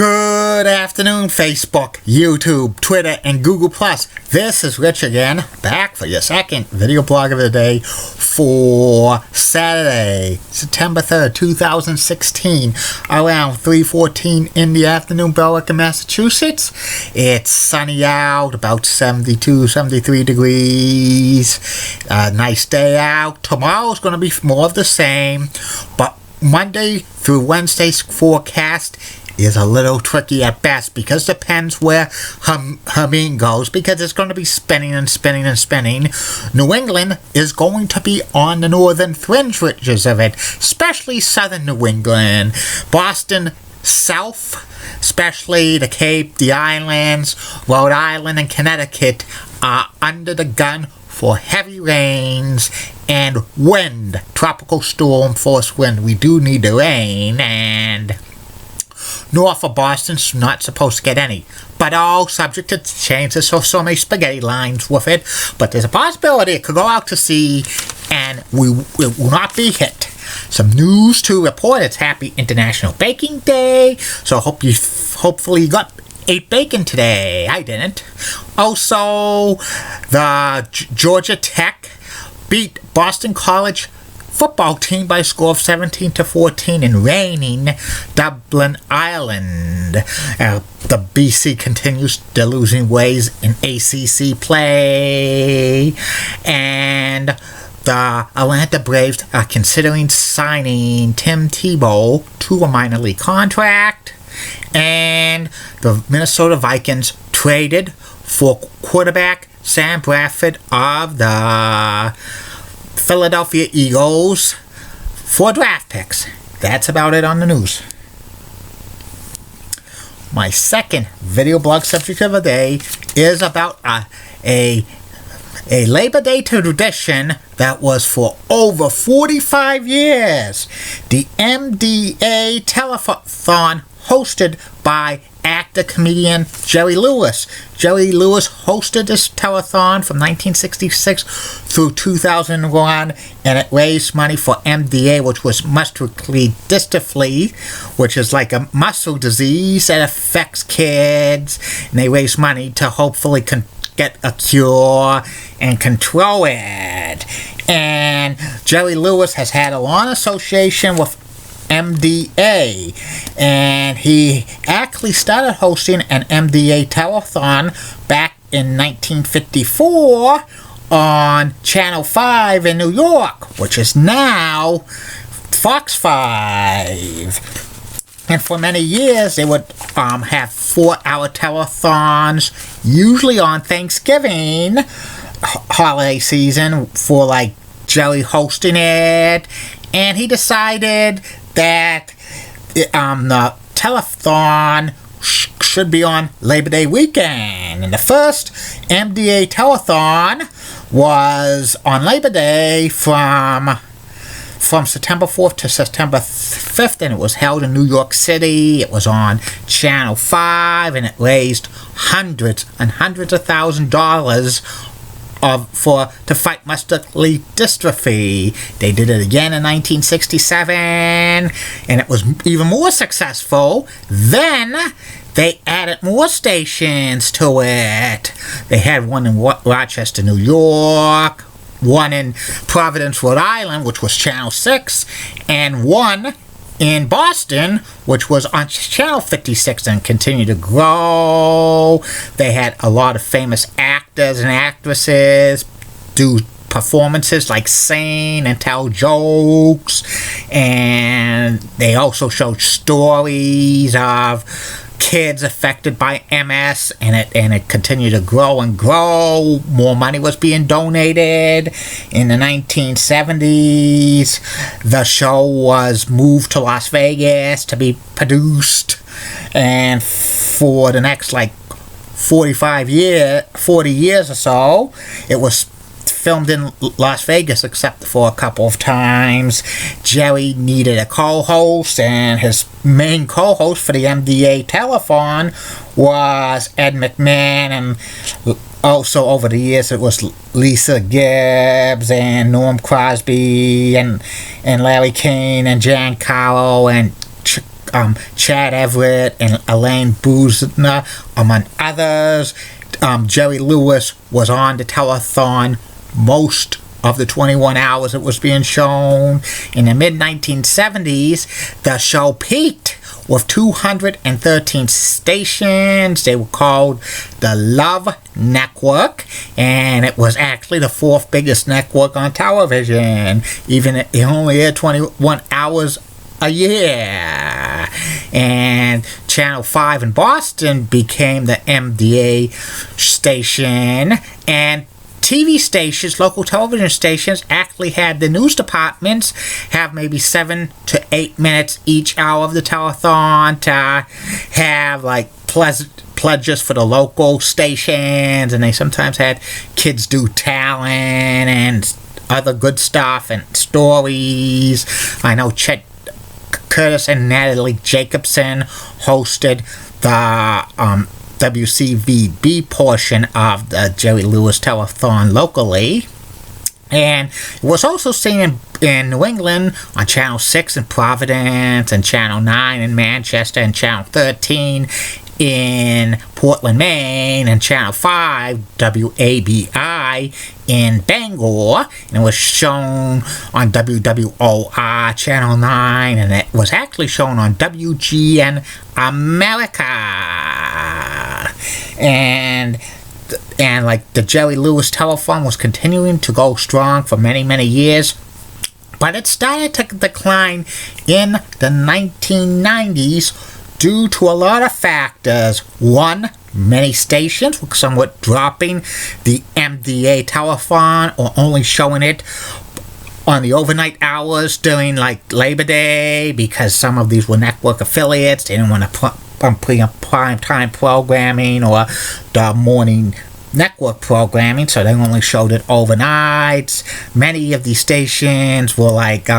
Good afternoon, Facebook, YouTube, Twitter, and Google+. This is Rich again, back for your second video blog of the day for Saturday, September 3rd, 2016, around 3:14 in the afternoon, Berwick, Massachusetts. It's sunny out, about 72, 73 degrees. Nice day out. Tomorrow's going to be more of the same, but Monday through Wednesday's forecast is a little tricky at best because it depends where Hermine goes, because it's going to be spinning and spinning and spinning. New England is going to be on the northern fringe ridges of it, especially southern New England. Boston south, especially the Cape, the Islands, Rhode Island, and Connecticut are under the gun for heavy rains and wind, tropical storm force wind. We do need the rain, and north of Boston's not supposed to get any, but all subject to change. There's so many spaghetti lines with it, but there's a possibility it could go out to sea and we will not be hit. Some news to report. It's Happy International Baking Day, so hopefully you ate bacon today. I didn't. Also, the Georgia Tech beat Boston College football team by a score of 17-14 in reigning Dublin, Ireland. The BC continues their losing ways in ACC play, and the Atlanta Braves are considering signing Tim Tebow to a minor league contract, and the Minnesota Vikings traded for quarterback Sam Bradford of the Philadelphia Eagles for draft picks. That's about it on the news. My second video blog subject of the day is about a Labor Day tradition that was for over 45 years. The MDA telethon hosted by actor-comedian Jerry Lewis. Jerry Lewis hosted this telethon from 1966 through 2001, and it raised money for MDA, which was muscular dystrophy, which is like a muscle disease that affects kids, and they raised money to hopefully get a cure and control it. And Jerry Lewis has had a long association with MDA, and he actually started hosting an MDA telethon back in 1954 on Channel 5 in New York, which is now Fox 5. And for many years, they would have 4-hour telethons, usually on Thanksgiving holiday season, for like Jerry hosting it. And he decided that the telethon should be on Labor Day weekend. And the first MDA telethon was on Labor Day from September 4th to September 5th, and it was held in New York City. It was on Channel 5, and it raised hundreds and hundreds of $1,000s to fight muscular dystrophy. They did it again in 1967, and it was even more successful. Then they added more stations to it. They had one in Rochester, New York, one in Providence, Rhode Island, which was Channel 6, and one in Boston, which was on Channel 56, and continued to grow. They had a lot of famous actors and actresses do performances like sing and tell jokes, and they also showed stories of kids affected by MS, and it continued to grow and grow. More money was being donated. In the 1970s, the show was moved to Las Vegas to be produced, and for the next 40 years or so, it was filmed in Las Vegas, except for a couple of times. Jerry needed a co-host, and his main co-host for the MDA telethon was Ed McMahon, and also over the years it was Lisa Gibbs and Norm Crosby and Larry King and Jan Caro and Chad Everett and Elaine Boozner, among others. Jerry Lewis was on the telethon most of the 21 hours it was being shown. In the mid-1970s, the show peaked with 213 stations. They were called the Love Network, and it was actually the fourth biggest network on television. Even it only aired 21 hours a year. And Channel 5 in Boston became the MDA station, and TV stations, local television stations, actually had the news departments have maybe 7 to 8 minutes each hour of the telethon to have like pledges for the local stations, and they sometimes had kids do talent and other good stuff and stories. I know Chet Curtis and Natalie Jacobson hosted the WCVB portion of the Jerry Lewis telethon locally. And it was also seen in New England on Channel 6 in Providence, and Channel 9 in Manchester, and Channel 13 in Portland, Maine, and Channel 5 WABI in Bangor. And it was shown on WWOR Channel 9, and it was actually shown on WGN America. And like the Jerry Lewis telethon was continuing to go strong for many, many years, but it started to decline in the 1990s due to a lot of factors. One, many stations were somewhat dropping the MDA telethon or only showing it on the overnight hours during like Labor Day, because some of these were network affiliates. They didn't want to put prime time programming or the morning network programming, so they only showed it overnights. Many of these stations were like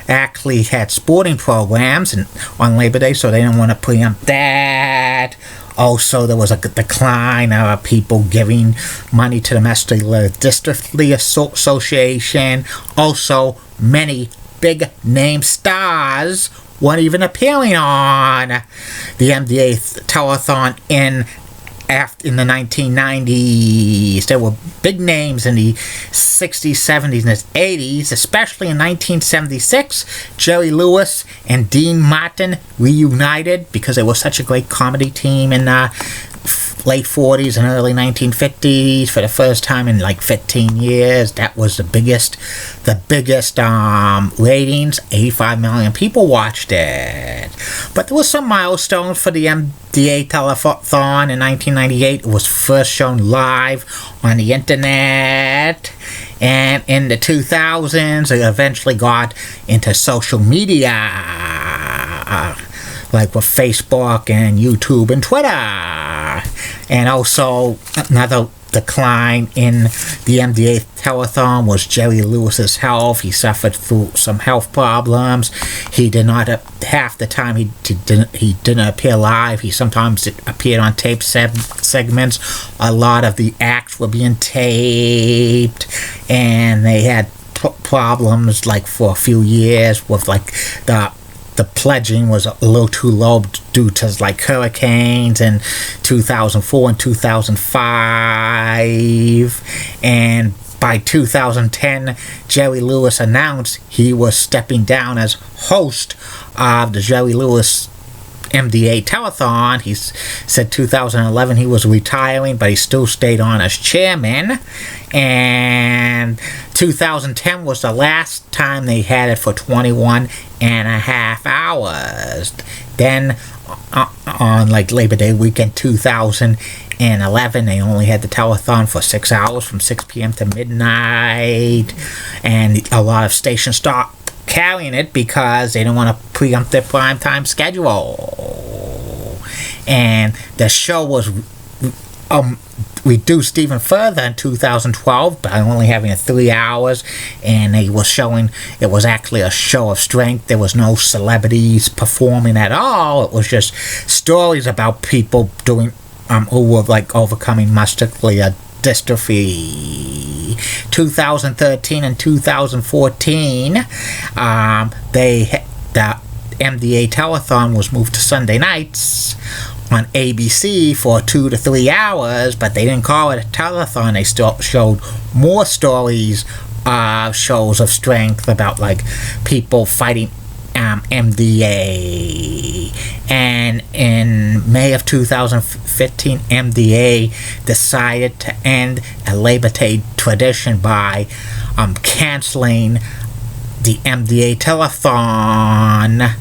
actually had sporting programs and on Labor Day, so they didn't want to preempt that. Also, there was a decline of people giving money to the Master District Association. Also, many big name stars weren't even appearing on the MDA telethon in the 1990s. There were big names in the 60s, 70s, and 80s, especially in 1976. Jerry Lewis and Dean Martin reunited because they were such a great comedy team in the late 40s and early 1950s for the first time in like 15 years. That was the biggest ratings. 85 million people watched it. But there was some milestones for the MDA telethon. In 1998, it was first shown live on the internet. And in the 2000s, it eventually got into social media, like with Facebook and YouTube and Twitter. And also, another decline in the MDA telethon was Jerry Lewis's health. He suffered through some health problems. He did not, half the time he didn't appear live. He sometimes appeared on tape segments. A lot of the acts were being taped, and they had problems like for a few years with like the pledging was a little too low due to like hurricanes in 2004 and 2005. And by 2010, Jerry Lewis announced he was stepping down as host of the Jerry Lewis MDA telethon. He said 2011 he was retiring, but he still stayed on as chairman. And 2010 was the last time they had it for 21 and a half hours. Then on like Labor Day weekend 2011, they only had the telethon for 6 hours from 6 p.m. to midnight, and a lot of stations stopped carrying it because they didn't want to preempt their primetime schedule. And the show was reduced even further in 2012 by only having 3 hours, and they were showing it was actually a show of strength. There was no celebrities performing at all. It was just stories about people doing who were like overcoming muscular dystrophy. 2013 and 2014, the MDA telethon was moved to Sunday nights on ABC for 2 to 3 hours, but they didn't call it a telethon. They still showed more stories, shows of strength about like people fighting MDA. And in May of 2015, MDA decided to end a Labor Day tradition by canceling the MDA telethon,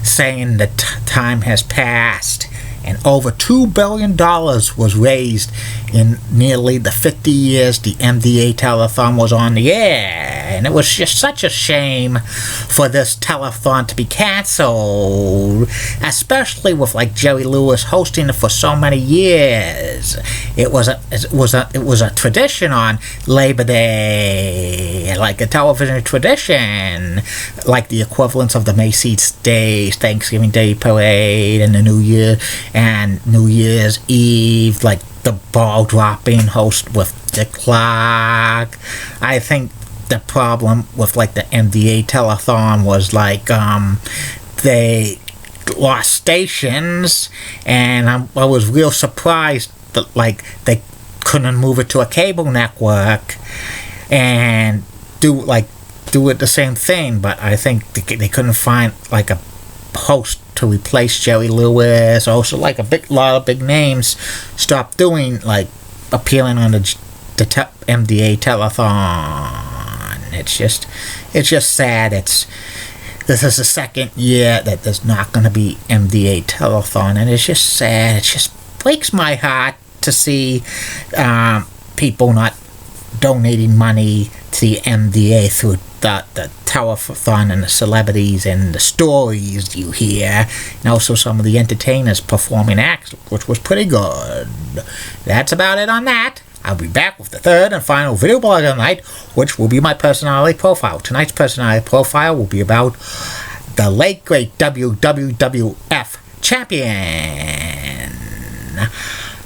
saying the time has passed. And over $2 billion was raised in nearly the 50 years the MDA telethon was on the air. And it was just such a shame for this telethon to be canceled, especially with like Jerry Lewis hosting it for so many years. It was a tradition on Labor Day, like a television tradition, like the equivalents of the Macy's Day, Thanksgiving Day Parade, and the New Year and New Year's Eve, like the ball dropping host with Dick Clark. I think the problem with like the MDA telethon was like they lost stations, and I was real surprised that like they couldn't move it to a cable network and do it the same thing. But I think they couldn't find like a host to replace Jerry Lewis. Also, like a lot of big names stopped doing like appearing on the MDA telethon. It's just sad. This is the second year that there's not going to be MDA telethon, and it's just sad. It just breaks my heart to see people not donating money to the MDA through the telethon, and the celebrities and the stories you hear, and also some of the entertainers performing acts, which was pretty good. That's about it on that. I'll be back with the third and final video blog of the night, which will be my personality profile. Tonight's personality profile will be about the late great WWF champion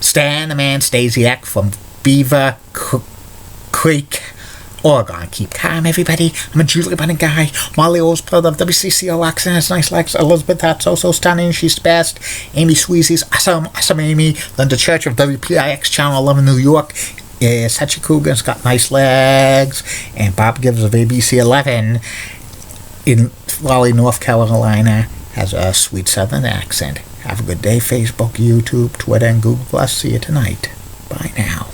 Stan the Man Stasiak from Beaver Creek, Oregon. Keep calm, everybody. I'm a Julie Bunny guy. Molly O's part of WCCO accent has nice legs. Elizabeth, that's so stunning. She's the best. Amy Sweezy's awesome Amy. Linda Church of WPIX Channel 11 New York is Hatchie Coogan's got nice legs. And Bob Gibbs of ABC 11 in Raleigh, North Carolina has a sweet southern accent. Have a good day. Facebook, YouTube, Twitter, and Google+. See you tonight. Bye now.